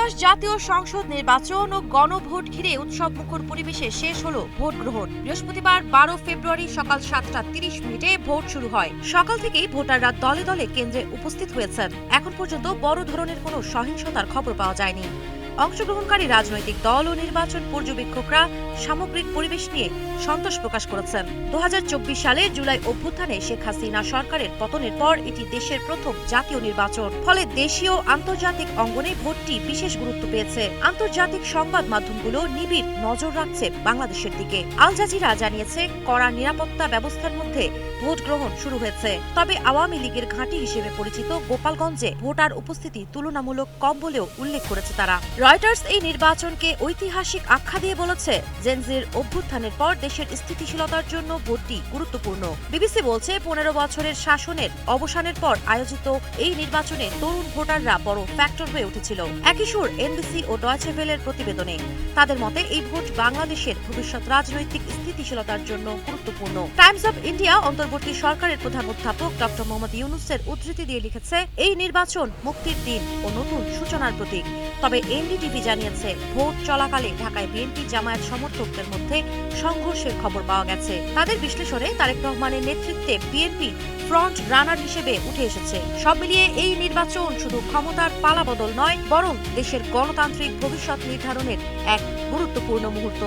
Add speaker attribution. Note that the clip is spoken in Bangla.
Speaker 1: ত্রয়োদশ জাতীয় সংসদ নির্বাচন ও গণভোট ঘিরে উৎসবমুখর পরিবেশে শেষ হলো ভোট গ্রহণ। বৃহস্পতিবার 12 ফেব্রুয়ারি সকাল 7:30 ভোট শুরু হয়। সকাল থেকেই ভোটাররা দলে দলে কেন্দ্রে উপস্থিত হয়েছেন। এখন পর্যন্ত বড় ধরনের কোনো সহিংসতার খবর পাওয়া যায়নি। অংশগ্রহণকারী রাজনৈতিক দল ও নির্বাচন পর্যবেক্ষকরা সামগ্রিক পরিবেশ নিয়ে সন্তোষ প্রকাশ করেছেন। 2024 সালের জুলাই অভ্যুত্থানে শেখ হাসিনা সরকারের পতনের পর এটি দেশের প্রথম জাতীয় নির্বাচন। ফলে দেশীয় আন্তর্জাতিক অঙ্গনে ভোটটি বিশেষ গুরুত্ব পেয়েছে। আন্তর্জাতিক সংবাদ মাধ্যমগুলো নিবিড় নজর রাখছে বাংলাদেশের দিকে। আল জাজিরা জানিয়েছে, কড়া নিরাপত্তা ব্যবস্থার মধ্যে ভোট গ্রহণ শুরু হয়েছে। তবে আওয়ামী লীগের ঘাঁটি হিসেবে পরিচিত গোপালগঞ্জে ভোটার উপস্থিতি তুলনামূলক কম বলেও উল্লেখ করেছে তারা। রয়টার্স এই নির্বাচনকে ঐতিহাসিক আখ্যা দিয়ে বলেছে, জেনজির অভ্যুত্থানের পর দেশের স্থিতিশীলতার জন্য ভোটটি গুরুত্বপূর্ণ। বিবিসি বলছে, 15 বছরের শাসনের অবসানের পর আয়োজিত এই নির্বাচনে তরুণ ভোটাররা বড় ফ্যাক্টর হয়ে উঠেছিল। একই সুর এনবিসি ও ডয়চে ভেলের প্রতিবেদনে। তাদের মতে এই ভোট বাংলাদেশের ভবিষ্যৎ রাজনৈতিক স্থিতিশীলতার জন্য গুরুত্বপূর্ণ। টাইমস অব ইন্ডিয়া অন্তর্বর্তী সরকারের প্রধান অধ্যাপক ডক্টর মোহাম্মদ ইউনূসের উদ্ধৃতি দিয়ে লিখেছে, এই নির্বাচন মুক্তির দিন ও নতুন সূচনার প্রতীক। তবে এনডিটিভি জানিয়েছে, ভোট চলাকালে ঢাকায় বিএনপি জামায়াত সমর্থকদের মধ্যে সংঘর্ষের খবর পাওয়া গেছে। তাদের বিশ্লেষণে তারেক রহমানের নেতৃত্বে বিএনপি ফ্রন্ট রানার হিসেবে উঠে এসেছে। সব মিলিয়ে এই নির্বাচন শুধু ক্ষমতার পালাবদল নয়, বরং দেশের গণতান্ত্রিক ভবিষ্যৎ নির্ধারণের এক গুরুত্বপূর্ণ মুহূর্ত।